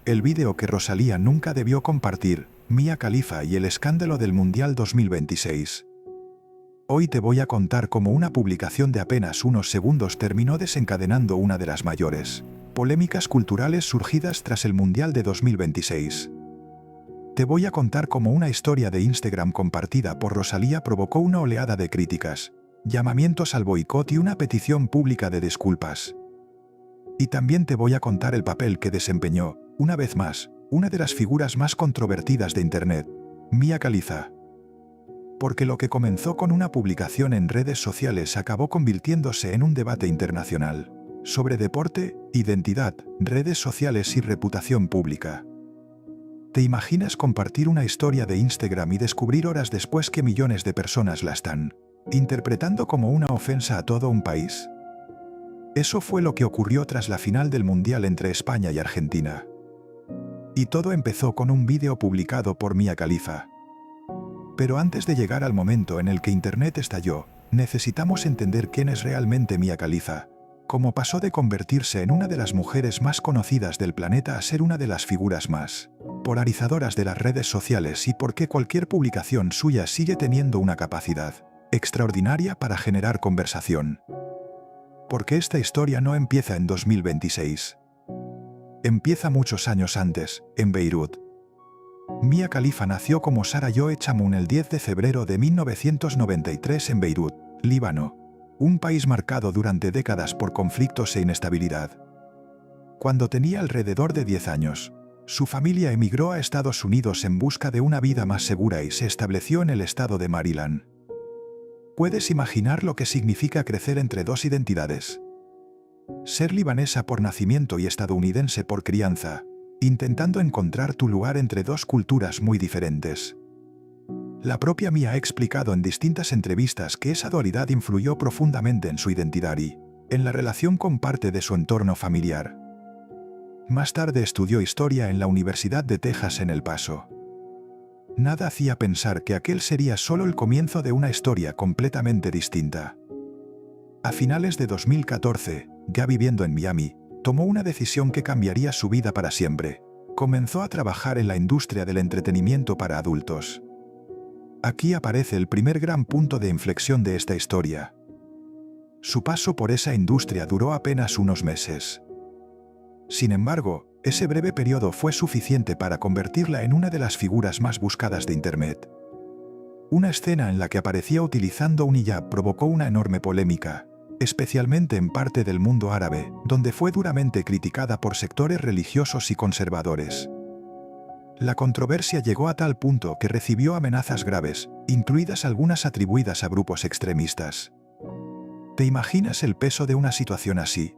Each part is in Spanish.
el vídeo que Rosalía nunca debió compartir, Mia Khalifa y el escándalo del Mundial 2026. Hoy te voy a contar cómo una publicación de apenas unos segundos terminó desencadenando una de las mayores polémicas culturales surgidas tras el Mundial de 2026. Te voy a contar cómo una historia de Instagram compartida por Rosalía provocó una oleada de críticas, llamamientos al boicot y una petición pública de disculpas. Y también te voy a contar el papel que desempeñó, una vez más, una de las figuras más controvertidas de Internet, Mia Khalifa. Porque lo que comenzó con una publicación en redes sociales acabó convirtiéndose en un debate internacional sobre deporte, identidad, redes sociales y reputación pública. ¿Te imaginas compartir una historia de Instagram y descubrir horas después que millones de personas la están interpretando como una ofensa a todo un país? Eso fue lo que ocurrió tras la final del Mundial entre España y Argentina. Y todo empezó con un vídeo publicado por Mia Khalifa. Pero antes de llegar al momento en el que Internet estalló, necesitamos entender quién es realmente Mia Khalifa, cómo pasó de convertirse en una de las mujeres más conocidas del planeta a ser una de las figuras más polarizadoras de las redes sociales y por qué cualquier publicación suya sigue teniendo una capacidad extraordinaria para generar conversación. Porque esta historia no empieza en 2026. Empieza muchos años antes, en Beirut. Mia Khalifa nació como Sara Joe Chamoun el 10 de febrero de 1993 en Beirut, Líbano, un país marcado durante décadas por conflictos e inestabilidad. Cuando tenía alrededor de 10 años, su familia emigró a Estados Unidos en busca de una vida más segura y se estableció en el estado de Maryland. ¿Puedes imaginar lo que significa crecer entre dos identidades? Ser libanesa por nacimiento y estadounidense por crianza, intentando encontrar tu lugar entre dos culturas muy diferentes. La propia Mia ha explicado en distintas entrevistas que esa dualidad influyó profundamente en su identidad y en la relación con parte de su entorno familiar. Más tarde estudió historia en la Universidad de Texas en El Paso. Nada hacía pensar que aquel sería solo el comienzo de una historia completamente distinta. A finales de 2014, ya viviendo en Miami, tomó una decisión que cambiaría su vida para siempre. Comenzó a trabajar en la industria del entretenimiento para adultos. Aquí aparece el primer gran punto de inflexión de esta historia. Su paso por esa industria duró apenas unos meses. Sin embargo, ese breve periodo fue suficiente para convertirla en una de las figuras más buscadas de Internet. Una escena en la que aparecía utilizando un hijab provocó una enorme polémica, especialmente en parte del mundo árabe, donde fue duramente criticada por sectores religiosos y conservadores. La controversia llegó a tal punto que recibió amenazas graves, incluidas algunas atribuidas a grupos extremistas. ¿Te imaginas el peso de una situación así?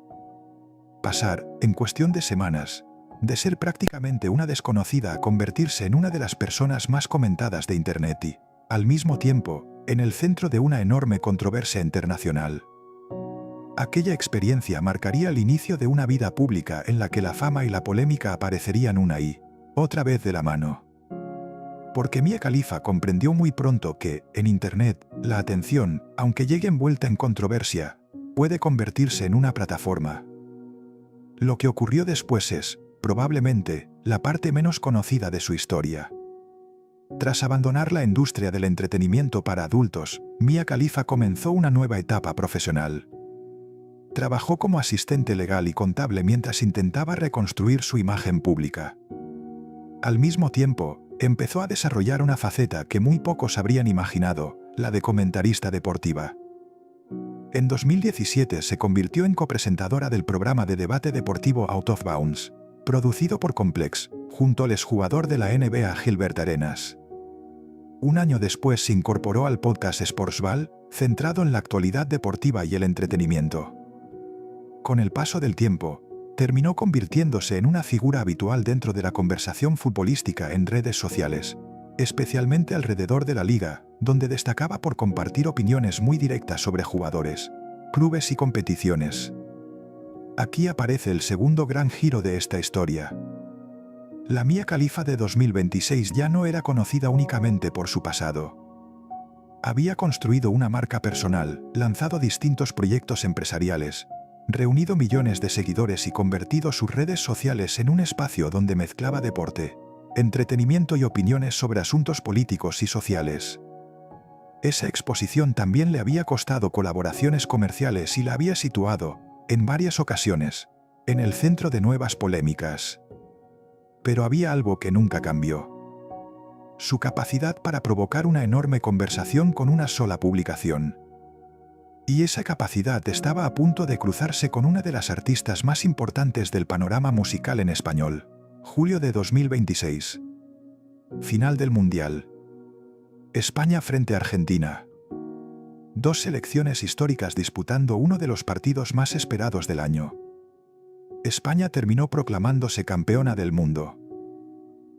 Pasar, en cuestión de semanas, de ser prácticamente una desconocida a convertirse en una de las personas más comentadas de Internet y, al mismo tiempo, en el centro de una enorme controversia internacional. Aquella experiencia marcaría el inicio de una vida pública en la que la fama y la polémica aparecerían una y otra vez de la mano. Porque Mia Khalifa comprendió muy pronto que, en Internet, la atención, aunque llegue envuelta en controversia, puede convertirse en una plataforma. Lo que ocurrió después es, probablemente, la parte menos conocida de su historia. Tras abandonar la industria del entretenimiento para adultos, Mia Khalifa comenzó una nueva etapa profesional. Trabajó como asistente legal y contable mientras intentaba reconstruir su imagen pública. Al mismo tiempo, empezó a desarrollar una faceta que muy pocos habrían imaginado, la de comentarista deportiva. En 2017 se convirtió en copresentadora del programa de debate deportivo Out of Bounds, producido por Complex, junto al exjugador de la NBA Gilbert Arenas. Un año después se incorporó al podcast Sportsball, centrado en la actualidad deportiva y el entretenimiento. Con el paso del tiempo, terminó convirtiéndose en una figura habitual dentro de la conversación futbolística en redes sociales, especialmente alrededor de la liga, donde destacaba por compartir opiniones muy directas sobre jugadores, clubes y competiciones. Aquí aparece el segundo gran giro de esta historia. La Mia Khalifa de 2026 ya no era conocida únicamente por su pasado. Había construido una marca personal, lanzado distintos proyectos empresariales, reunido millones de seguidores y convertido sus redes sociales en un espacio donde mezclaba deporte, entretenimiento y opiniones sobre asuntos políticos y sociales. Esa exposición también le había costado colaboraciones comerciales y la había situado, en varias ocasiones, en el centro de nuevas polémicas. Pero había algo que nunca cambió: su capacidad para provocar una enorme conversación con una sola publicación. Y esa capacidad estaba a punto de cruzarse con una de las artistas más importantes del panorama musical en español. Julio de 2026. Final del Mundial. España frente a Argentina. Dos selecciones históricas disputando uno de los partidos más esperados del año. España terminó proclamándose campeona del mundo.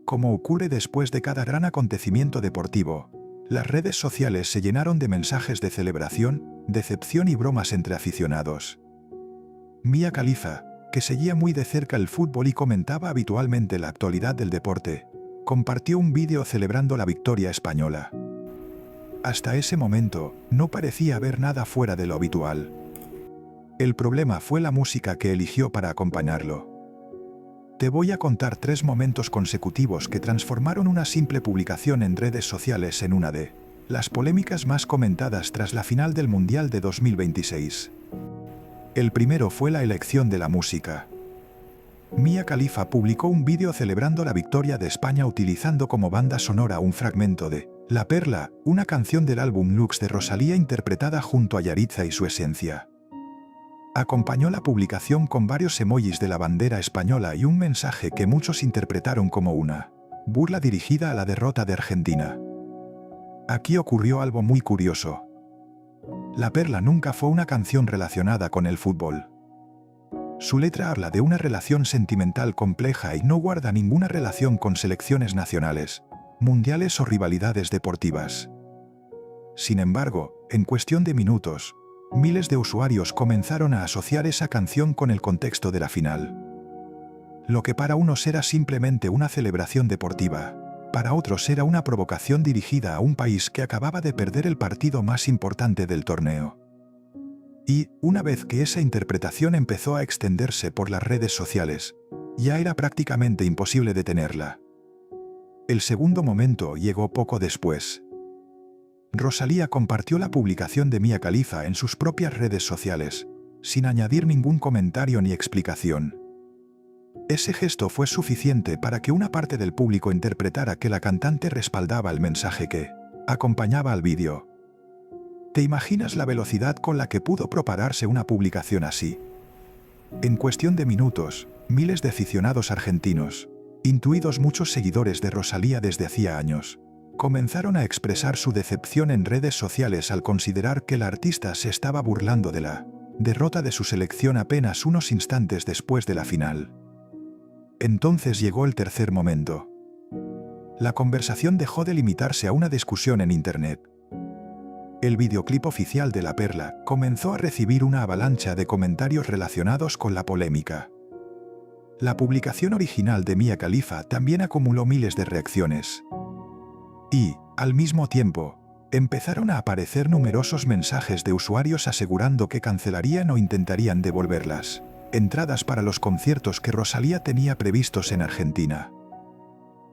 Como ocurre después de cada gran acontecimiento deportivo, las redes sociales se llenaron de mensajes de celebración, decepción y bromas entre aficionados. Mia Khalifa, que seguía muy de cerca el fútbol y comentaba habitualmente la actualidad del deporte, compartió un vídeo celebrando la victoria española. Hasta ese momento, no parecía haber nada fuera de lo habitual. El problema fue la música que eligió para acompañarlo. Te voy a contar 3 momentos consecutivos que transformaron una simple publicación en redes sociales en una de las polémicas más comentadas tras la final del Mundial de 2026. El primero fue la elección de la música. Mia Khalifa publicó un vídeo celebrando la victoria de España utilizando como banda sonora un fragmento de La Perla, una canción del álbum Lux de Rosalía interpretada junto a Yaritza y Su Esencia. Acompañó la publicación con varios emojis de la bandera española y un mensaje que muchos interpretaron como una burla dirigida a la derrota de Argentina. Aquí ocurrió algo muy curioso. La Perla nunca fue una canción relacionada con el fútbol. Su letra habla de una relación sentimental compleja y no guarda ninguna relación con selecciones nacionales, mundiales o rivalidades deportivas. Sin embargo, en cuestión de minutos, miles de usuarios comenzaron a asociar esa canción con el contexto de la final. Lo que para unos era simplemente una celebración deportiva, para otros era una provocación dirigida a un país que acababa de perder el partido más importante del torneo. Y, una vez que esa interpretación empezó a extenderse por las redes sociales, ya era prácticamente imposible detenerla. El segundo momento llegó poco después. Rosalía compartió la publicación de Mia Khalifa en sus propias redes sociales, sin añadir ningún comentario ni explicación. Ese gesto fue suficiente para que una parte del público interpretara que la cantante respaldaba el mensaje que acompañaba al vídeo. ¿Te imaginas la velocidad con la que pudo propagarse una publicación así? En cuestión de minutos, miles de aficionados argentinos, intuidos muchos seguidores de Rosalía desde hacía años, comenzaron a expresar su decepción en redes sociales al considerar que la artista se estaba burlando de la derrota de su selección apenas unos instantes después de la final. Entonces llegó el tercer momento. La conversación dejó de limitarse a una discusión en Internet. El videoclip oficial de La Perla comenzó a recibir una avalancha de comentarios relacionados con la polémica. La publicación original de Mia Khalifa también acumuló miles de reacciones. Y, al mismo tiempo, empezaron a aparecer numerosos mensajes de usuarios asegurando que cancelarían o intentarían devolver las entradas para los conciertos que Rosalía tenía previstos en Argentina.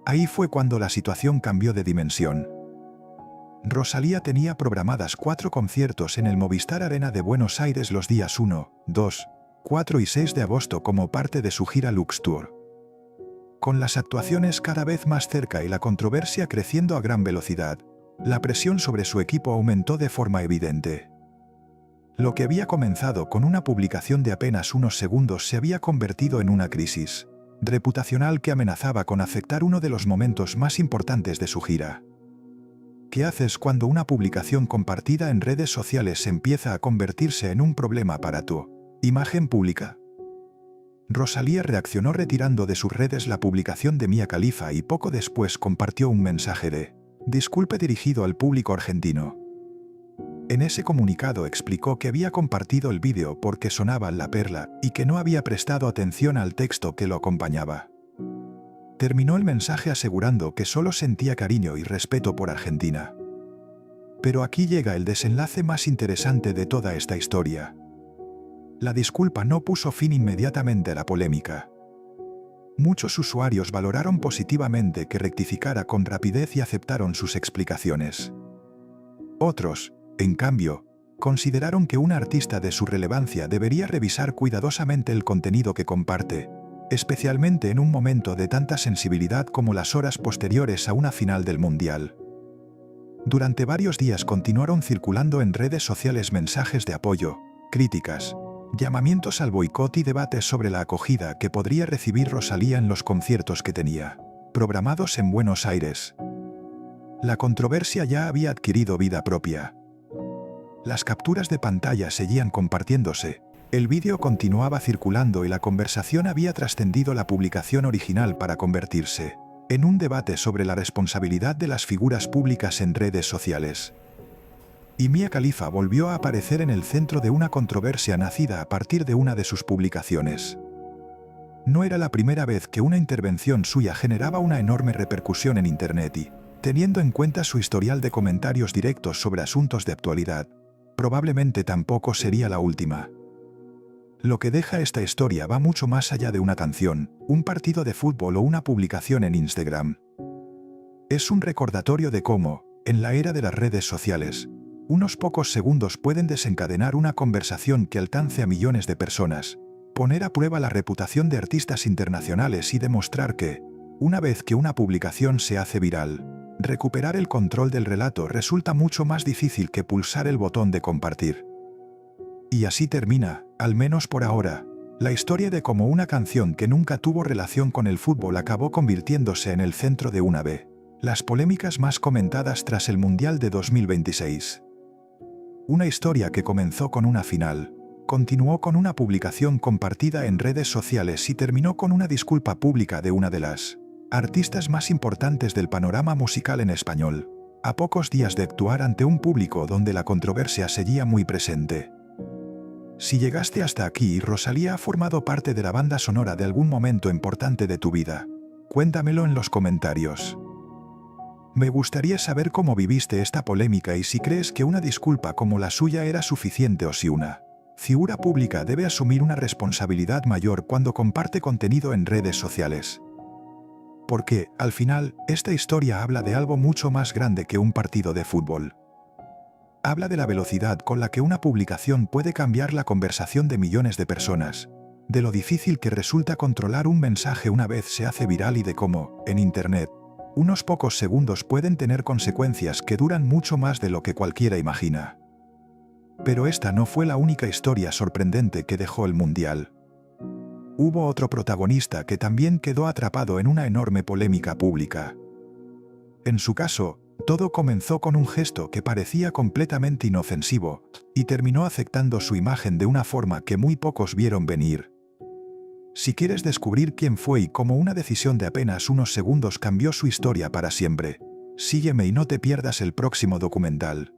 Ahí fue cuando la situación cambió de dimensión. Rosalía tenía programadas 4 conciertos en el Movistar Arena de Buenos Aires los días 1, 2, 4 y 6 de agosto como parte de su gira Lux Tour. Con las actuaciones cada vez más cerca y la controversia creciendo a gran velocidad, la presión sobre su equipo aumentó de forma evidente. Lo que había comenzado con una publicación de apenas unos segundos se había convertido en una crisis reputacional que amenazaba con afectar uno de los momentos más importantes de su gira. ¿Qué haces cuando una publicación compartida en redes sociales empieza a convertirse en un problema para tu imagen pública? Rosalía reaccionó retirando de sus redes la publicación de Mia Khalifa y poco después compartió un mensaje de disculpa dirigido al público argentino. En ese comunicado explicó que había compartido el vídeo porque sonaba La Perla y que no había prestado atención al texto que lo acompañaba. Terminó el mensaje asegurando que solo sentía cariño y respeto por Argentina. Pero aquí llega el desenlace más interesante de toda esta historia. La disculpa no puso fin inmediatamente a la polémica. Muchos usuarios valoraron positivamente que rectificara con rapidez y aceptaron sus explicaciones. Otros, en cambio, consideraron que un artista de su relevancia debería revisar cuidadosamente el contenido que comparte, especialmente en un momento de tanta sensibilidad como las horas posteriores a una final del Mundial. Durante varios días continuaron circulando en redes sociales mensajes de apoyo, críticas, llamamientos al boicot y debates sobre la acogida que podría recibir Rosalía en los conciertos que tenía programados en Buenos Aires. La controversia ya había adquirido vida propia. Las capturas de pantalla seguían compartiéndose, el vídeo continuaba circulando y la conversación había trascendido la publicación original para convertirse en un debate sobre la responsabilidad de las figuras públicas en redes sociales. Y Mia Khalifa volvió a aparecer en el centro de una controversia nacida a partir de una de sus publicaciones. No era la primera vez que una intervención suya generaba una enorme repercusión en Internet y, teniendo en cuenta su historial de comentarios directos sobre asuntos de actualidad, probablemente tampoco sería la última. Lo que deja esta historia va mucho más allá de una canción, un partido de fútbol o una publicación en Instagram. Es un recordatorio de cómo, en la era de las redes sociales, unos pocos segundos pueden desencadenar una conversación que alcance a millones de personas, poner a prueba la reputación de artistas internacionales y demostrar que, una vez que una publicación se hace viral, recuperar el control del relato resulta mucho más difícil que pulsar el botón de compartir. Y así termina, al menos por ahora, la historia de cómo una canción que nunca tuvo relación con el fútbol acabó convirtiéndose en el centro de una de las polémicas más comentadas tras el Mundial de 2026. Una historia que comenzó con una final, continuó con una publicación compartida en redes sociales y terminó con una disculpa pública de una de las artistas más importantes del panorama musical en español, a pocos días de actuar ante un público donde la controversia seguía muy presente. Si llegaste hasta aquí, Rosalía ha formado parte de la banda sonora de algún momento importante de tu vida. Cuéntamelo en los comentarios. Me gustaría saber cómo viviste esta polémica y si crees que una disculpa como la suya era suficiente o si una figura pública debe asumir una responsabilidad mayor cuando comparte contenido en redes sociales. Porque, al final, esta historia habla de algo mucho más grande que un partido de fútbol. Habla de la velocidad con la que una publicación puede cambiar la conversación de millones de personas, de lo difícil que resulta controlar un mensaje una vez se hace viral y de cómo, en Internet, unos pocos segundos pueden tener consecuencias que duran mucho más de lo que cualquiera imagina. Pero esta no fue la única historia sorprendente que dejó el Mundial. Hubo otro protagonista que también quedó atrapado en una enorme polémica pública. En su caso, todo comenzó con un gesto que parecía completamente inofensivo, y terminó afectando su imagen de una forma que muy pocos vieron venir. Si quieres descubrir quién fue y cómo una decisión de apenas unos segundos cambió su historia para siempre, sígueme y no te pierdas el próximo documental.